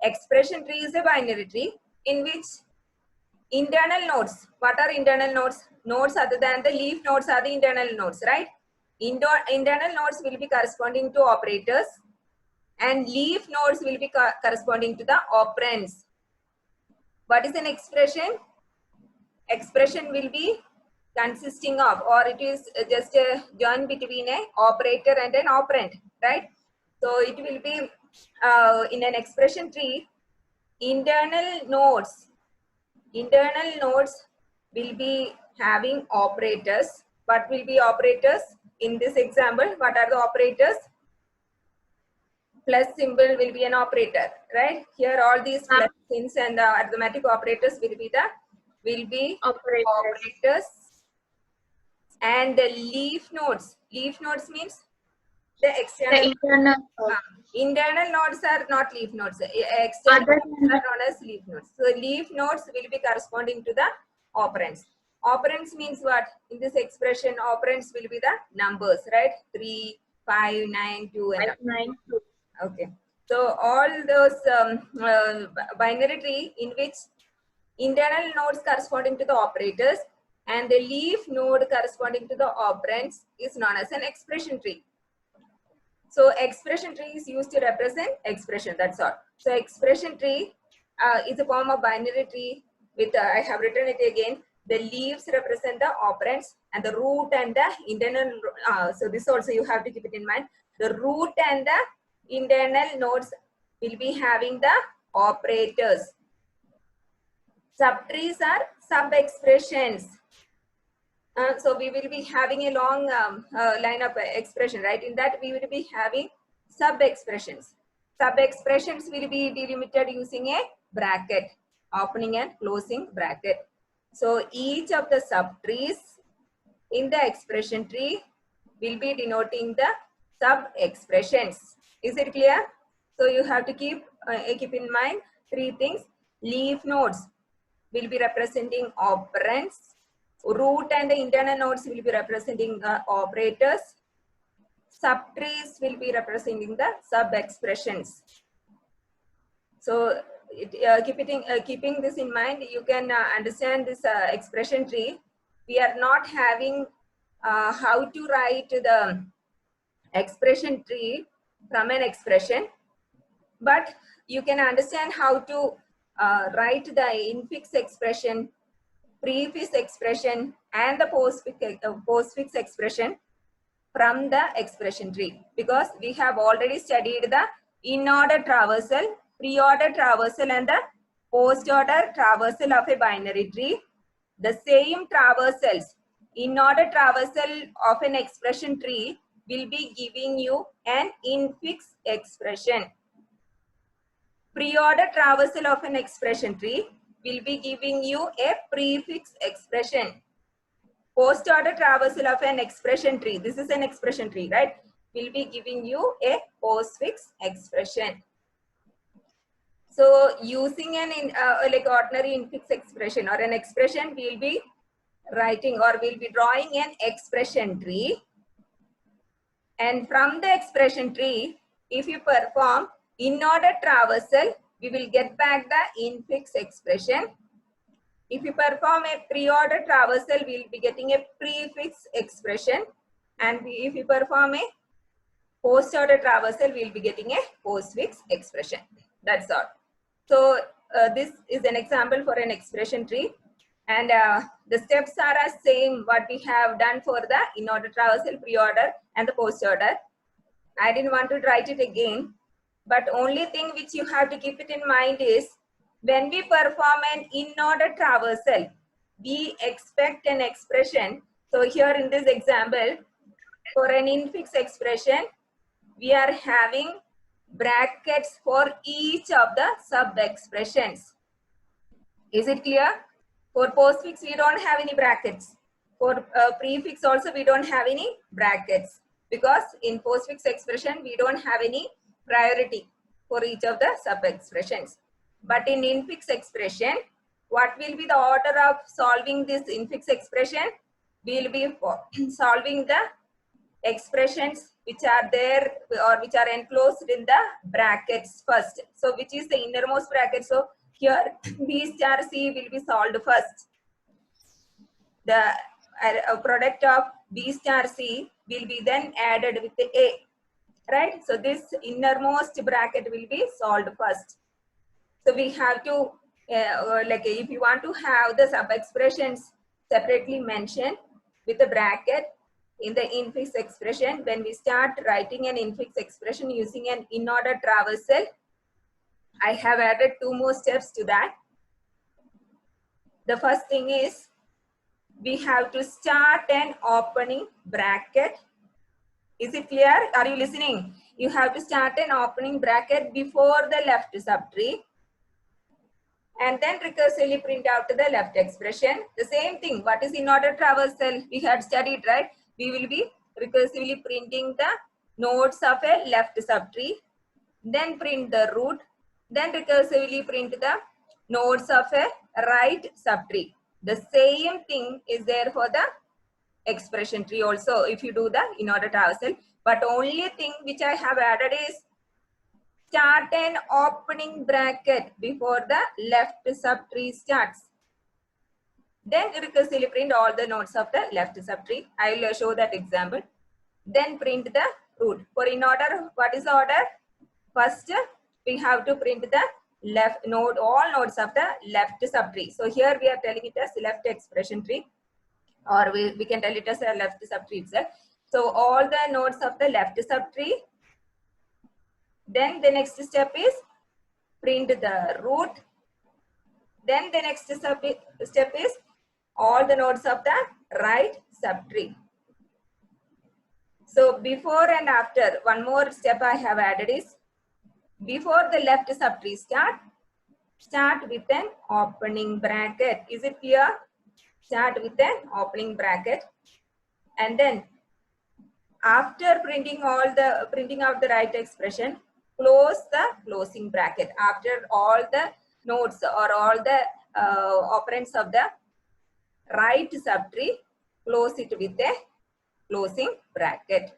expression tree is a binary tree in which internal nodes, what are internal nodes? Nodes other than the leaf nodes are the internal nodes, right? Internal nodes will be corresponding to operators and leaf nodes will be corresponding to the operands. What is an expression? Expression will be consisting of, or it is just a join between a operator and an operand, right? So it will be in an expression tree, internal nodes will be having operators. What will be operators? In this example, what are the operators? Plus symbol will be an operator, right? Here all these plus signs and the arithmetic operators will be operators. And the leaf nodes means the external. Internal nodes are not leaf nodes. External nodes are known as leaf nodes. So leaf nodes will be corresponding to the operands. Operands means what? In this expression, operands will be the numbers, right? 3, 5, 9, 2, and 9. Okay. So all those binary tree in which internal nodes corresponding to the operators and the leaf node corresponding to the operands is known as an expression tree. So expression tree is used to represent expression, that's all. So expression tree is a form of binary tree with, I have written it again, the leaves represent the operands and the root and the internal, so this also you have to keep it in mind. The root and the internal nodes will be having the operators. Subtrees are sub-expressions. So we will be having a long line of expression, right? In that we will be having sub-expressions. Sub-expressions will be delimited using a bracket, opening and closing bracket. So each of the subtrees in the expression tree will be denoting the sub-expressions. Is it clear? So you have to keep in mind three things. Leaf nodes will be representing operands. Root and the internal nodes will be representing the operators. Subtrees will be representing the sub-expressions. So keeping this in mind, you can understand this expression tree. We are not having how to write the expression tree from an expression, but you can understand how to write the infix expression, prefix expression, and the postfix expression from the expression tree, because we have already studied the in-order traversal, pre-order traversal, and the post-order traversal of a binary tree. The same traversals, in-order traversal of an expression tree will be giving you an infix expression. Pre-order traversal of an expression tree will be giving you a prefix expression. Post-order traversal of an expression tree, this is an expression tree, right? Will be giving you a postfix expression. So using an like ordinary infix expression or an expression, we will be writing or we'll be drawing an expression tree. And from the expression tree, if you perform in-order traversal, we will get back the infix expression. If you perform a pre-order traversal, we will be getting a prefix expression. And if you perform a post-order traversal, we will be getting a postfix expression. That's all. So this is an example for an expression tree. And the steps are as same what we have done for the in-order traversal, pre-order, and the post-order. I didn't want to write it again. But only thing which you have to keep it in mind is, when we perform an in-order traversal, we expect an expression. So here in this example, for an infix expression, we are having brackets for each of the sub-expressions. Is it clear? For postfix, we don't have any brackets. For prefix also, we don't have any brackets. Because in postfix expression, we don't have any priority for each of the sub-expressions. But in infix expression, what will be the order of solving this infix expression? We will be solving the expressions which are there or which are enclosed in the brackets first. So which is the innermost bracket? So here B star C will be solved first. The product of B star C will be then added with the A, right? So this innermost bracket will be solved first. So we have to, like if you want to have the sub expressions separately mentioned with the bracket in the infix expression, when we start writing an infix expression using an in-order traversal, I have added 2 more steps to that. The first thing is we have to start an opening bracket. Is it clear? Are you listening? You have to start an opening bracket before the left subtree and then recursively print out the left expression. The same thing, what is in-order traversal? We had studied, right? We will be recursively printing the nodes of a left subtree, then print the root, then recursively print the nodes of a right subtree. The same thing is there for the expression tree also if you do the in-order traversal. But only thing which I have added is start an opening bracket before the left subtree starts. Then recursively print all the nodes of the left subtree. I will show that example. Then print the root. For in order, what is the order? First, we have to print the left node, all nodes of the left subtree. So here we are telling it as left expression tree, or we can tell it as a left subtree itself. So all the nodes of the left subtree. Then the next step is print the root. Then the next step is all the nodes of the right subtree. So before and after, one more step I have added is before the left subtree start with an opening bracket. Is it clear? Start with an opening bracket, and then after printing out the right expression, close the closing bracket. After all the nodes or all the operands of the right subtree, close it with a closing bracket.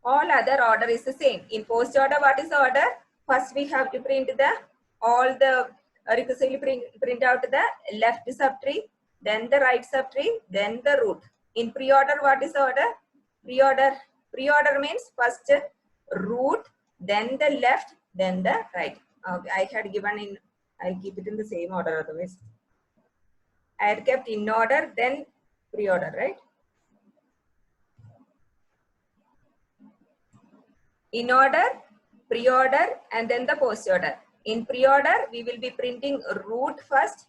All other order is the same. In post order, what is the order? First we have to print recursively print out the left subtree, then the right subtree, then the root. In pre-order, what is the order? Pre-order means first root, then the left, then the right. I had given in, I'll keep it in the same order otherwise. I had kept in order, then pre-order, right? In order, pre-order, and then the post-order. In pre-order, we will be printing root first,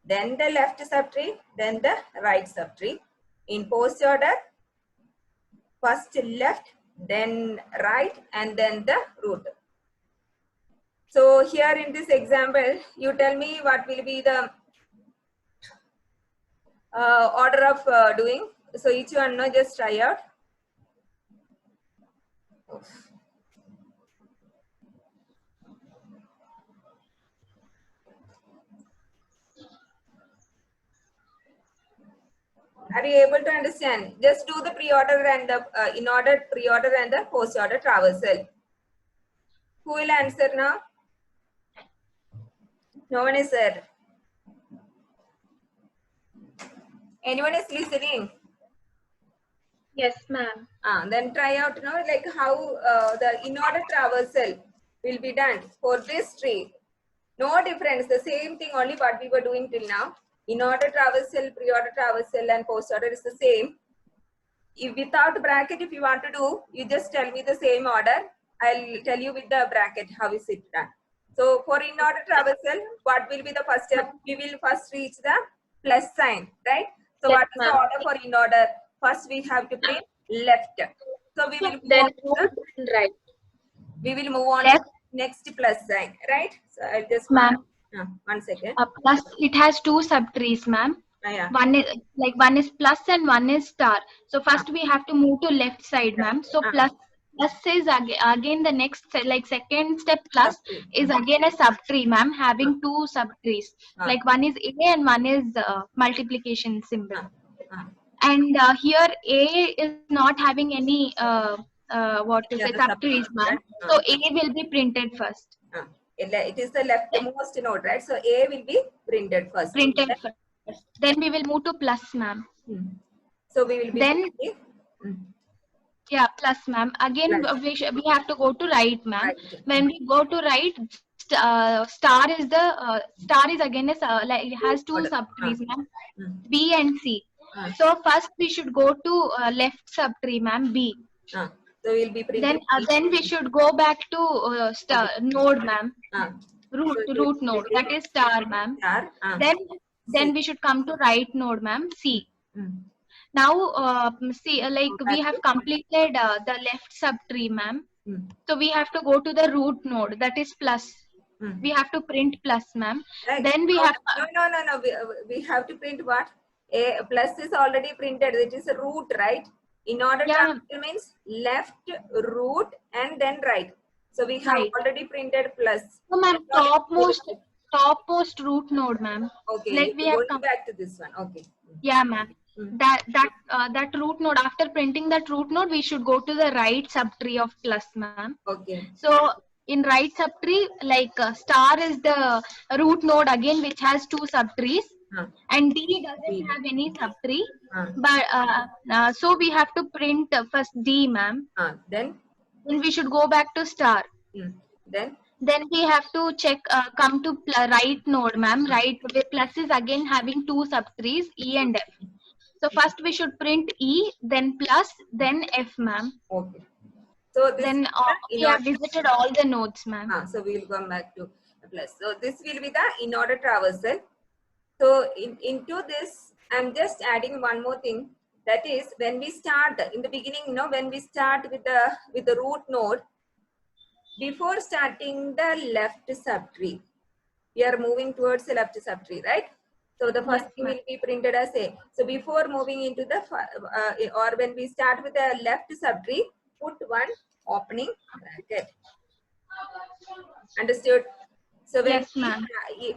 then the left subtree, then the right subtree. In post-order, first left, then right, and then the root. So here in this example, you tell me what will be the order of doing. So each one, no, just try out. Are you able to understand? Just do the pre-order and the in-order, pre-order and the post-order traversal. Who will answer now? No one is there. Anyone is listening? Yes, ma'am. Then try out, like how the in-order traversal will be done for this tree. No difference, the same thing, only what we were doing till now. In-order traversal, pre-order traversal, and post-order is the same. If without bracket, if you want to do, you just tell me the same order. I'll tell you with the bracket how is it done. So for in-order traversal, what will be the first step? We will first reach the plus sign, right? So Yes, what is the order for in-order? First we have to print left. So we will move then on to right. We will move on Left. to next plus sign, right? So I'll just Ma'am. 1 second. Plus, it has 2 subtrees, ma'am. Yeah. One is plus and one is star. So first we have to move to left side, ma'am. So plus is again the next, like second step plus is again a subtree, ma'am, having 2 subtrees. Like one is A and one is multiplication symbol. And here A is not having any what to Yeah, say the subtrees, subtree, ma'am. right? So A will be printed first. It is the leftmost node, right? So A will be printed first. Printed first. Then we will move to plus, ma'am. So we will be Then printing, yeah, plus, ma'am. Again, plus. we have to go to right, ma'am. Right. When we go to right, star is again like it has two Order. subtrees, ma'am. B Mm. and C. So first we should go to left subtree, ma'am, B. So we'll be printing. Then we should go back to star node, ma'am. Root node, that is star, ma'am. Star. Then we should come to right node, ma'am, C. Now see, like we have completed the left subtree, ma'am. So we have to go to the root node, that is plus. We have to print plus, ma'am. Right. Then we have no. We have to print what? A plus is already printed. It is a root, right? In order to means left, root, and then right. So we have already printed plus. So, ma'am, topmost root node, ma'am. Okay. Like we have going back to this one. Okay. Yeah, ma'am. That root node. After printing that root node, we should go to the right subtree of plus, ma'am. Okay. So in right subtree, like star is the root node again, which has two subtrees, and D doesn't have any subtree. But so we have to print first D, ma'am. Then we should go back to star. Then we have to check, come to right node, ma'am. Right, where plus is again having two subtrees, E and F. So first we should print E, then plus, then F, ma'am. Okay. So then we have visited all the nodes, ma'am. So we will come back to plus. So this will be the in-order traversal. So into this, I'm just adding one more thing. That is, when we start in the beginning, when we start with the root node, before starting the left subtree, we are moving towards the left subtree, right? So the first thing will be printed as A. So before moving into the, or when we start with the left subtree, put one opening bracket. Understood? So when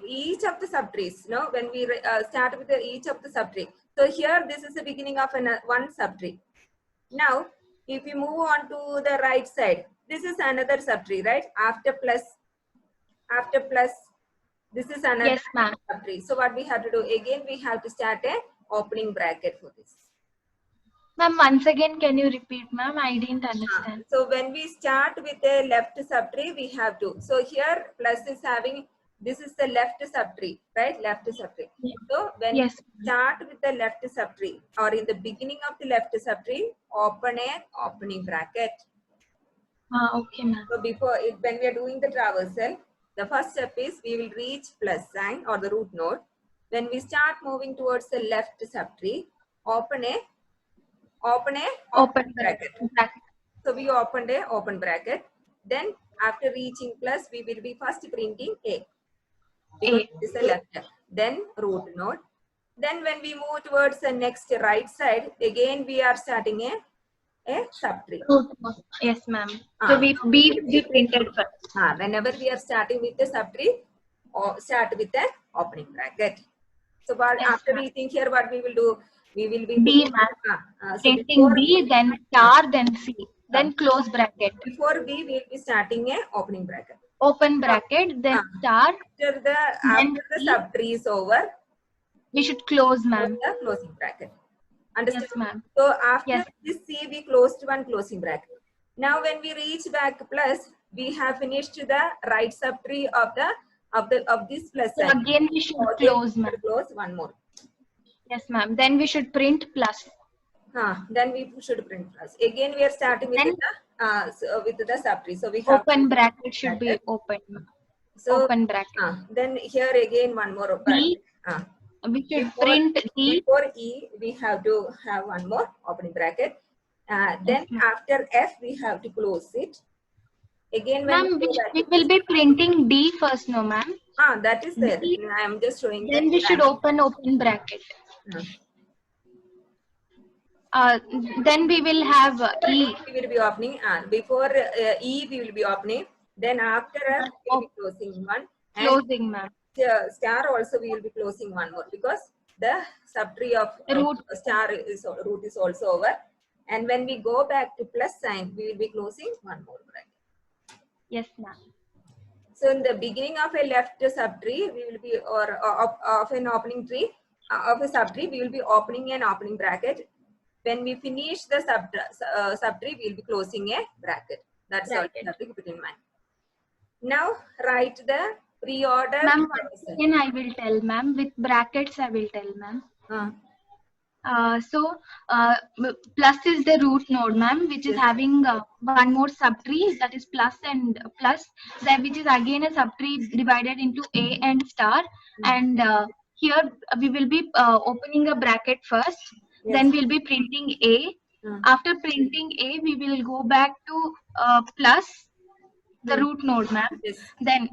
each of the subtrees, when we start with each of the subtree. So here, this is the beginning of one subtree. Now, if we move on to the right side, this is another subtree, right? After plus, this is another subtree. So what we have to do, again, we have to start a opening bracket for this. Ma'am, once again, can you repeat, ma'am? I didn't understand. So when we start with the left subtree, we have to. So here, plus is having, this is the left subtree, right? Left subtree. So when we start with the left subtree, or in the beginning of the left subtree, open an opening bracket. Okay, ma'am. So before, when we are doing the traversal, the first step is we will reach plus sign or the root node. When we start moving towards the left subtree, open a open bracket. So we opened a open bracket. Then after reaching plus, we will be first printing A. This is the left. Then root node. Then when we move towards the next right side, again we are starting a subtree. Yes, ma'am. So B will be printed first. Whenever we are starting with the subtree, or start with the opening bracket. So after reaching here, what we will do? We will be B, ma'am. Printing B, then star, then C, then close bracket. Before B, we will be starting a opening bracket. Open bracket, then star. After the subtree is over, we should close, ma'am. The closing bracket. Understood? Yes, ma'am. So after this C, we closed one closing bracket. Now when we reach back plus, we have finished the right subtree of this plus. So again we should close, ma'am. Close one more. Yes, ma'am. Then we should print plus. Then we should print plus. Again, we are starting with the subtree. So we have open bracket should be open. So open bracket. Then here again one more open. We should print E. Before E, we have to have one more opening bracket. Then after F, we have to close it. Again, when we will be printing D first, no, ma'am. That is there. I am just showing. Then we should open bracket. Then we will have E. We will be opening. Before E, we will be opening. Then after F, we will be closing one. Closing, ma'am. Star also we will be closing one more, because the subtree of Root. star is root is also over. And when we go back to plus sign, we will be closing one more bracket. Yes, ma'am. So in the beginning of a left subtree, we will be, or of an opening tree, of a subtree, we will be opening an opening bracket. When we finish the subtree, we will be closing a bracket. That's all you have to keep it in mind. Now write the pre-order. Ma'am, again I will tell, ma'am. With brackets, I will tell, ma'am. So plus is the root node, ma'am, which is having one more subtree, that is plus and plus, that which is again a subtree divided into A and star. And here we will be opening a bracket first. Yes. Then we'll be printing A. After printing A, we will go back to plus the root node, ma'am. Yes. Then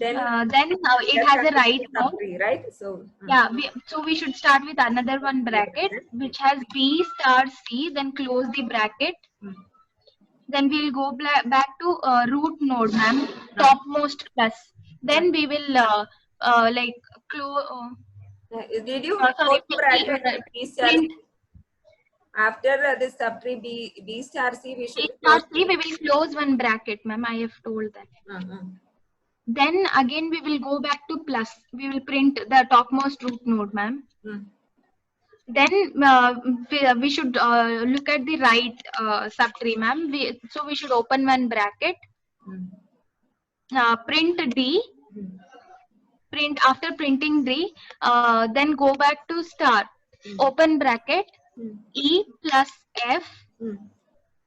it has a right node, right? So yeah, we should start with another one bracket which has B star C. Then close the bracket. Then we'll go back to root node, ma'am. Topmost plus. Then we will like close. Did you close the bracket B star C? After this subtree B star C, we should. B star C, we will close one bracket, ma'am. I have told that. Then again we will go back to plus. We will print the topmost root node, ma'am. Then we should look at the right subtree, ma'am. So we should open one bracket. Print D. Print after printing D. Then go back to star. Open bracket. E plus F.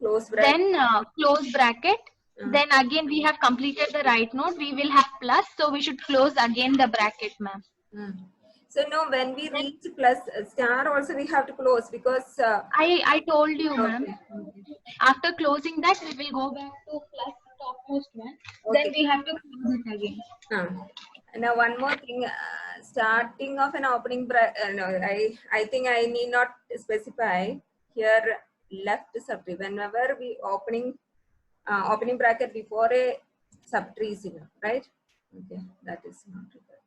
Close bracket. Then close bracket. Then again we have completed the right node. We will have plus, so we should close again the bracket, ma'am. So now when we reach plus star also we have to close, because I told you, ma'am. After closing that, we will go back to plus topmost one. Then we have to close it again. Now one more thing, starting of an opening bracket. No, I think I need not specify here left subtree. Whenever we opening bracket before a subtree is enough, right? Okay, that is not required.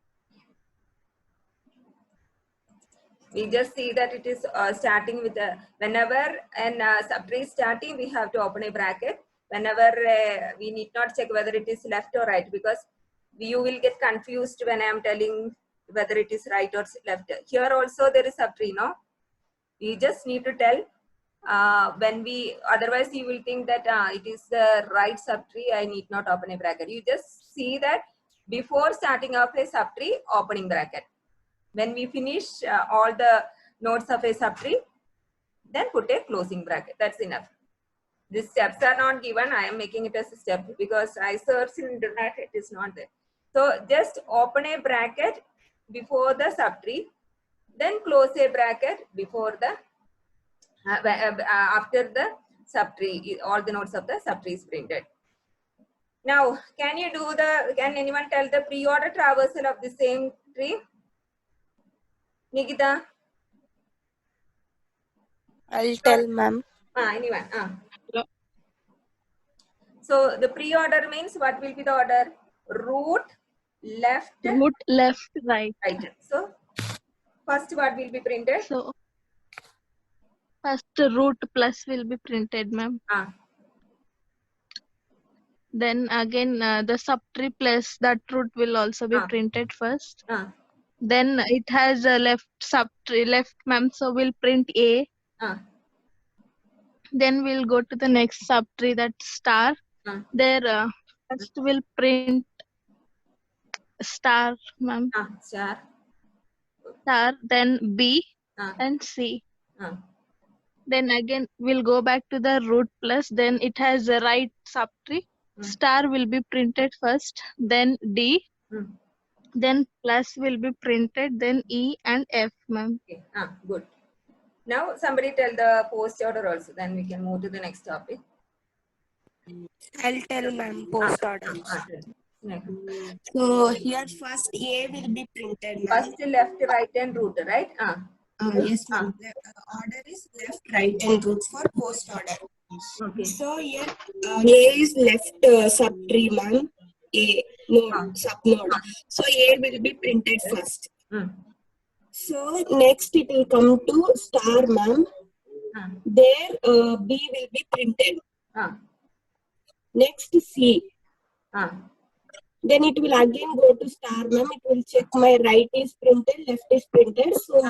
We just see that it is starting with a, whenever an subtree is starting, we have to open a bracket. Whenever we need not check whether it is left or right, because you will get confused when I am telling whether it is right or left. Here also there is subtree, no? You just need to tell when we, otherwise you will think that it is the right subtree, I need not open a bracket. You just see that before starting off a subtree, opening bracket. When we finish all the nodes of a subtree, then put a closing bracket. That's enough. These steps are not given. I am making it as a step because I searched in internet, it is not there. So just open a bracket before the subtree, then close a bracket before the after the subtree, all the nodes of the subtree is printed. Now, can anyone tell the pre-order traversal of the same tree? Nikita? I'll tell, ma'am. Anyone? So the pre-order means what will be the order? Root, left, right. So first what will be printed? So first root plus will be printed, ma'am. Then again the subtree plus that root will also be printed first. Then it has a left subtree left, ma'am, so we'll print A. Then we'll go to the next subtree, that star. There first we'll print star, ma'am. Star. Then B and C. Then again we'll go back to the root plus. Then it has a right subtree. Star will be printed first. Then D. Then plus will be printed. Then E and F, ma'am. Okay. Good. Now somebody tell the post order also. Then we can move to the next topic. I'll tell, ma'am, post order. So here first A will be printed. First left, right, and root, right? Yes, ma'am. Order is left, right, and root for post order. Okay. So here A is left subtree, ma'am. A node, subnode. So A will be printed first. So next it will come to star, ma'am. There B will be printed. Next C. Then it will again go to star, ma'am. It will check my right is printed, left is printed. So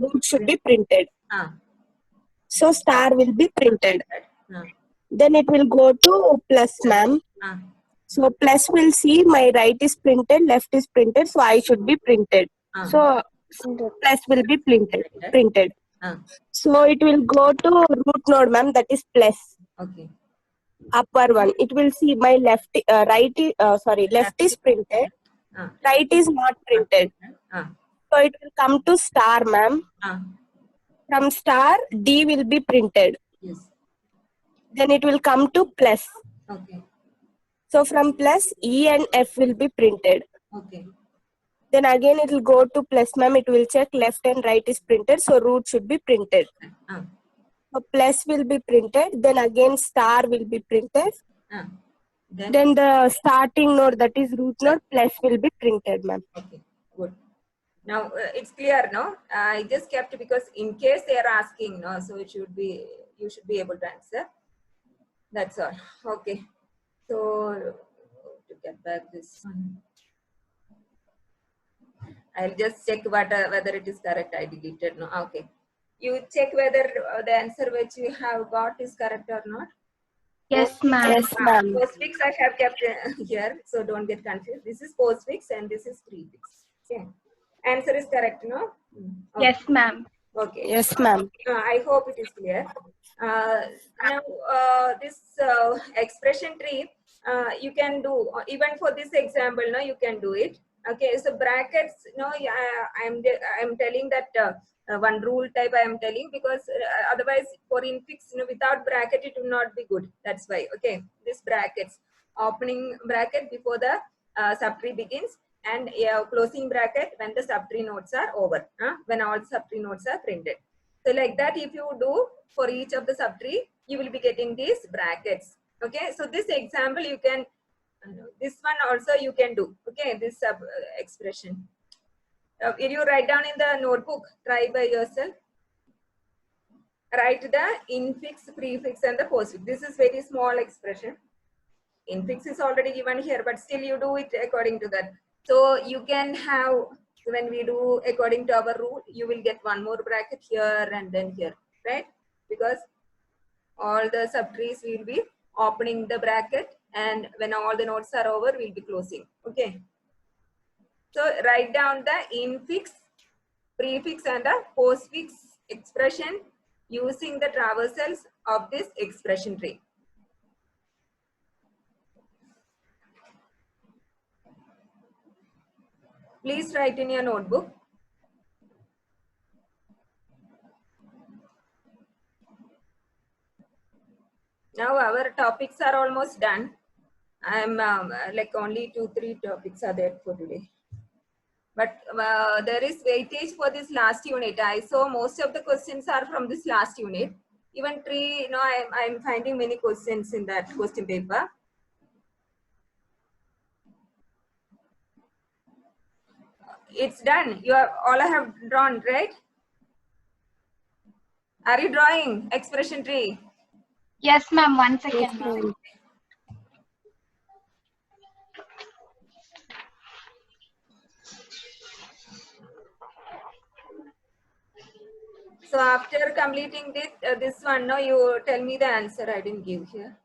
root should be printed. So star will be printed. Then it will go to plus, ma'am. So plus will see my right is printed, left is printed. So I should be printed. So plus will be printed. So it will go to root node, ma'am. That is plus. Okay. Upper one. It will see my left is printed. Right is not printed. So it will come to star, ma'am. From star, D will be printed. Yes. Then it will come to plus. Okay. So from plus, E and F will be printed. Okay. Then again it will go to plus, ma'am. It will check left and right is printed. So root should be printed. So plus will be printed. Then again star will be printed. Then the starting node, that is root node, plus will be printed, ma'am. Okay, good. Now it's clear, no? I just kept because in case they are asking, no, so it should be, you should be able to answer. That's all. Okay. So to get back this one, I'll just check whether it is correct. I deleted. No, okay. You check whether the answer which you have got is correct or not. Yes, ma'am. Yes, ma'am. Postfix I have kept here, so don't get confused. This is postfix and this is prefix. Okay. Answer is correct, no? Okay. Yes, ma'am. Okay. Yes, ma'am. I hope it is clear. Now, this expression tree, you can do, even for this example, no, you can do it. Okay, so brackets, no, I'm telling that one rule type I am telling because otherwise for infix, you know, without bracket it will not be good. That's why. Okay, this brackets, opening bracket before the subtree begins, and closing bracket when the subtree nodes are over, when all subtree nodes are printed. So like that, if you do for each of the subtree, you will be getting these brackets. Okay, so this example you can, this one also you can do. Okay, this expression. Will you write down in the notebook? Try by yourself. Write the infix, prefix, and the postfix. This is very small expression. Infix is already given here, but still you do it according to that. So you can have, when we do according to our rule, you will get one more bracket here and then here, right? Because all the subtrees will be opening the bracket, and when all the nodes are over, we'll be closing. Okay. So write down the infix, prefix, and the postfix expression using the traversals of this expression tree. Please write in your notebook. Now our topics are almost done. I'm like only 2-3 topics are there for today. But there is weightage for this last unit. I saw most of the questions are from this last unit. Even tree, you know, I'm finding many questions in that question paper. It's done. You are all I have drawn, right? Are you drawing expression tree? Yes, ma'am. 1 second, ma'am. So after completing this, this one, no, you tell me the answer. I didn't give here.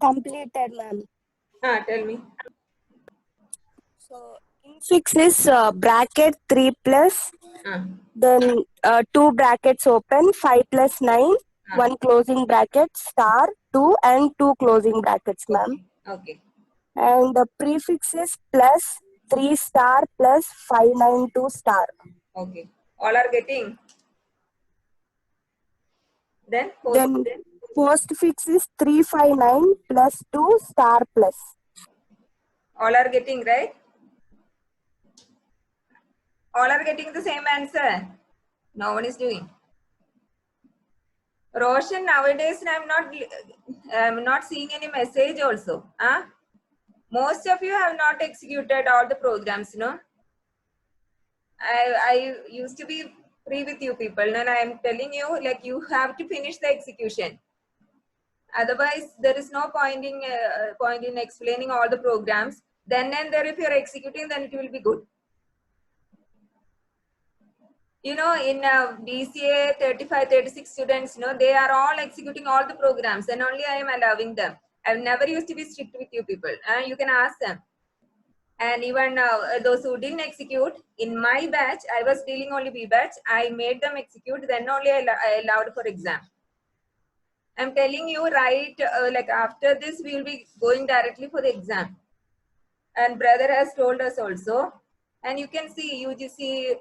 Completed, ma'am. Tell me. So infix is bracket 3 plus, then 2 brackets open, 5 plus 9, 1 closing bracket, star, 2 and 2 closing brackets, ma'am. Okay. And the prefix is plus 3 star plus 592 star. Okay. All are getting? Then postfix is 359 plus 2 star plus. All are getting right? All are getting the same answer. No one is doing. Roshan, nowadays I'm not seeing any message also. Huh? Most of you have not executed all the programs, no? I used to be free with you people, and I am telling you, like, you have to finish the execution. Otherwise, there is no point in explaining all the programs. Then and there, if you're executing, then it will be good. You know, in BCA, 35, 36 students, you know, they are all executing all the programs, and only I am allowing them. I've never used to be strict with you people. You can ask them. And even those who didn't execute, in my batch, I was dealing only B batch. I made them execute, then only I allowed for exam. I'm telling you, right, like after this, we will be going directly for the exam. And brother has told us also. And you can see UGC,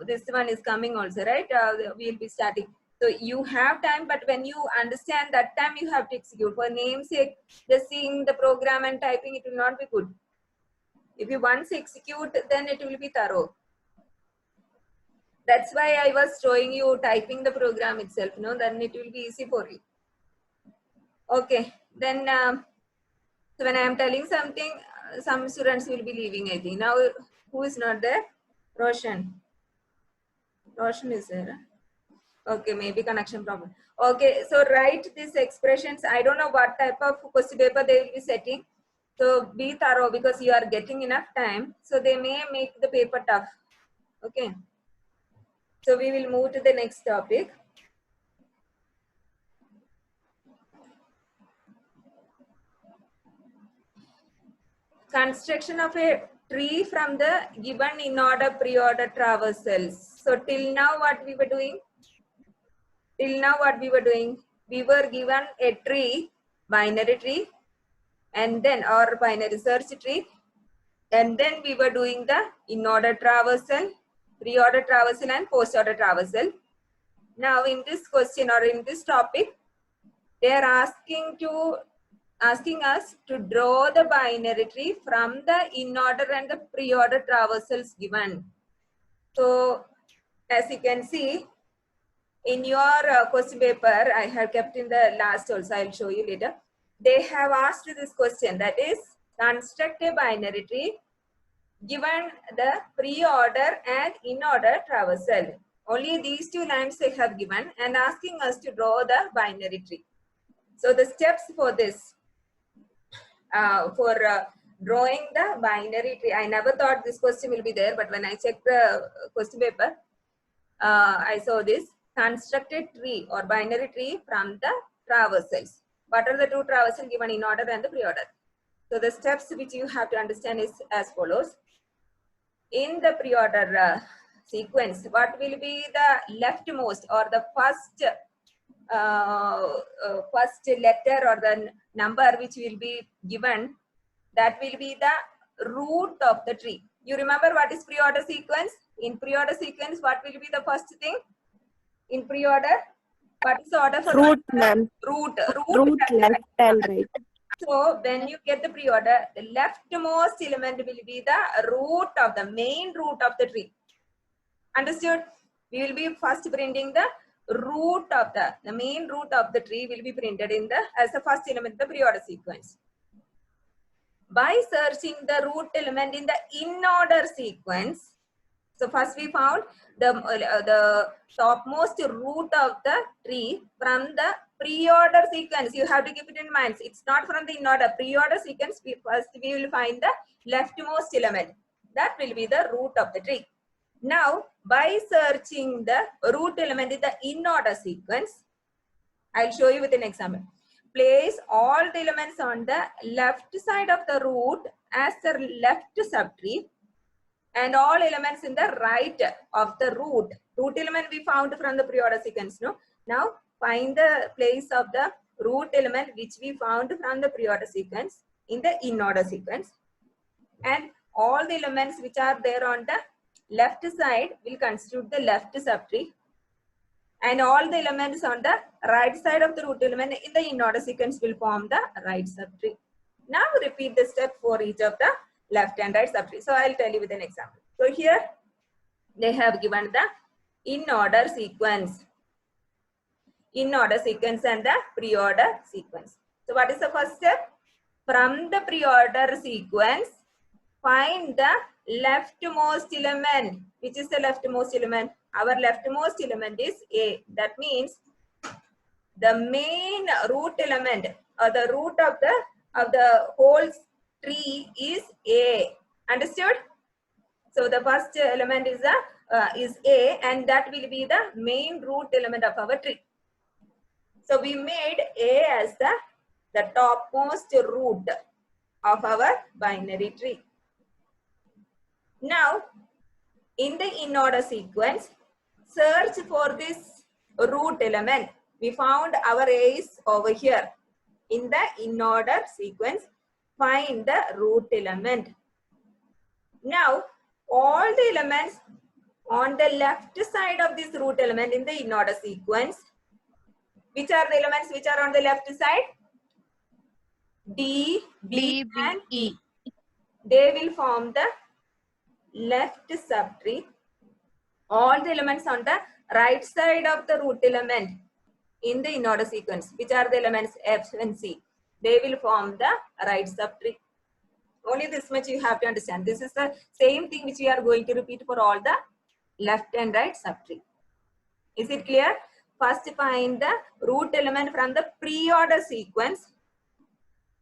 this one is coming also, right? We'll be starting. So you have time, but when you understand that time, you have to execute. For namesake, just seeing the program and typing, it will not be good. If you once execute, then it will be thorough. That's why I was showing you typing the program itself, no? Then it will be easy for you. Okay, then so when I am telling something, some students will be leaving, I think. Now, who is not there? Roshan. Roshan is there. Okay, maybe connection problem. Okay, so write these expressions. I don't know what type of question paper they will be setting. So be thorough because you are getting enough time. So they may make the paper tough. Okay. So we will move to the next topic. Construction of a tree from the given in-order, pre-order traversals. So till now what we were doing? Till now what we were doing? We were given a tree, binary tree, and then our binary search tree, and then we were doing the in-order traversal, pre-order traversal, and post-order traversal. Now in this question or in this topic, they are asking us to draw the binary tree from the in-order and the pre-order traversals given. So as you can see, in your question paper, I have kept in the last also, I'll show you later. They have asked this question, that is, construct a binary tree given the pre-order and in-order traversal. Only these two lines they have given and asking us to draw the binary tree. So the steps for this, drawing the binary tree, I never thought this question will be there, but when I checked the question paper, I saw this. Construct a tree or binary tree from the traversals. What are the two traversals given in order and the pre-order? So the steps which you have to understand is as follows. In the pre-order sequence, what will be the leftmost or the first letter or the number which will be given? That will be the root of the tree. You remember what is pre-order sequence? In pre-order sequence, what will be the first thing? In pre-order, what is the order for root, ma'am? Root, left and right. So when you get the pre-order, the leftmost element will be the root of the main root of the tree. Understood? We will be first printing the root of the main root of the tree will be printed in the as the first element of the pre-order sequence. By searching the root element in the in-order sequence, so first we found the topmost root of the tree from the pre-order sequence. You have to keep it in mind. It's not from the in-order. Pre-order sequence, first we will find the leftmost element. That will be the root of the tree. Now, by searching the root element in the in-order sequence, I'll show you with an example. Place all the elements on the left side of the root as the left subtree and all elements in the right of the root. Root element we found from the pre-order sequence. No? Now find the place of the root element which we found from the pre-order sequence in the in-order sequence. And all the elements which are there on the left side will constitute the left subtree. And all the elements on the right side of the root element in the in-order sequence will form the right subtree. Now repeat the step for each of the left and right subtree. So I'll tell you with an example. So here they have given the in-order sequence. In-order sequence and the pre-order sequence. So what is the first step? From the pre-order sequence, find the leftmost element. Which is the leftmost element? Our leftmost element is A. That means the main root element or the root of the whole tree is A. Understood? So the first element is A, and that will be the main root element of our tree. So we made A as the topmost root of our binary tree. Now, in the in-order sequence, search for this root element. We found our A is over here. In the in-order sequence, find the root element. Now, all the elements on the left side of this root element in the in-order sequence, which are the elements which are on the left side? D, B, and E. They will form the left subtree. All the elements on the right side of the root element in the in-order sequence, which are the elements F and C, they will form the right subtree. Only this much you have to understand. This is the same thing which we are going to repeat for all the left and right subtree. Is it clear? First find the root element from the pre-order sequence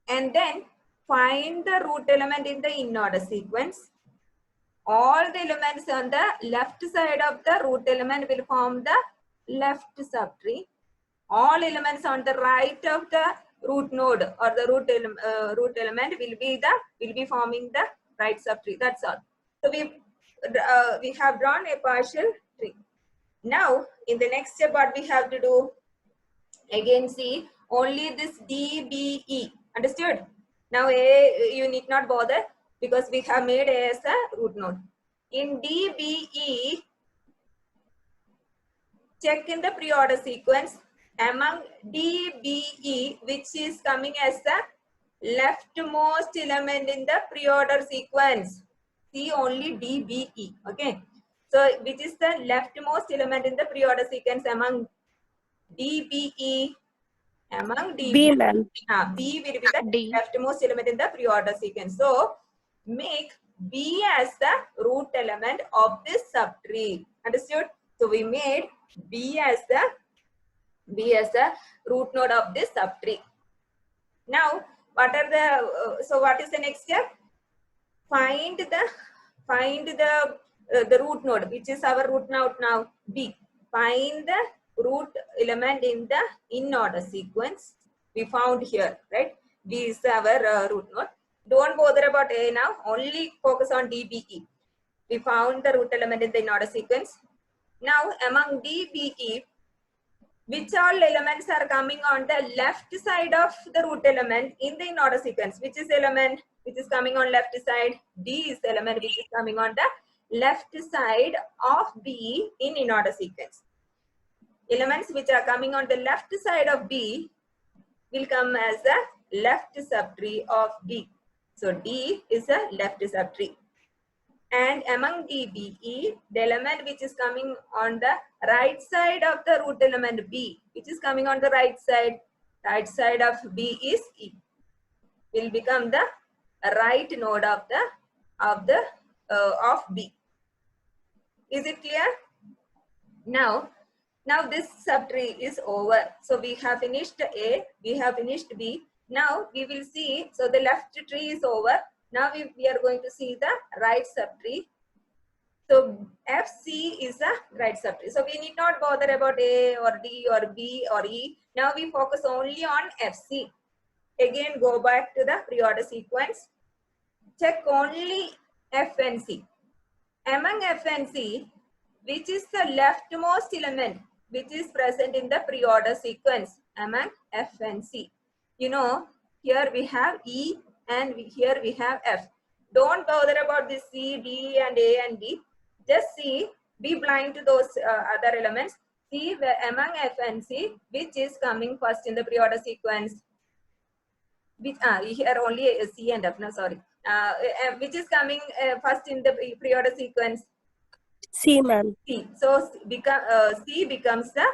and then find the root element in the in-order sequence. All the elements on the left side of the root element will form the left subtree. All elements on the right of the root node or the root element will be forming the right subtree. That's all. So we have drawn a partial tree. Now in the next step, what we have to do? Again, see only this D, B, E. Understood? Now A you need not bother because we have made A as a root node. In D, B, E, check in the pre-order sequence among D, B, E, which is coming as the leftmost element in the pre-order sequence. See only D, B, E. Okay. So which is the leftmost element in the pre-order sequence among D, B, E? Among D, B, ma'am. B will be the leftmost element in the pre-order sequence. So make B as the root element of this subtree. Understood? So we made B as the root node of this subtree. Now, what are the what is the next step? Find the root node, which is our root node now, B. Find the root element in the in-order sequence. We found here, right? B is our root node. Don't bother about A now. Only focus on D, B, E. We found the root element in the in-order sequence. Now, among D, B, E, which all elements are coming on the left side of the root element in the in-order sequence? Which is element which is coming on left side? D is the element which is coming on the left side of B in in-order sequence. Elements which are coming on the left side of B will come as the left subtree of B. So D is a left subtree. And among D, B, E, the element which is coming on the right side of the root element B, which is coming on the right side of B is E, will become the right node of B. Is it clear? Now this subtree is over. So we have finished A, we have finished B. Now we will see, so the left tree is over. Now we are going to see the right subtree. So FC is the right subtree. So we need not bother about A or D or B or E. Now we focus only on FC. Again, go back to the pre-order sequence. Check only F and C. Among F and C, which is the leftmost element which is present in the pre-order sequence among F and C? You know, here we have E and here we have F. Don't bother about this C, D and A and B. Just see, be blind to those other elements. C, among F and C, which is coming first in the pre-order sequence? Which, here only C and F, no, sorry. Which is coming first in the pre-order sequence? C, ma'am. C. So C becomes the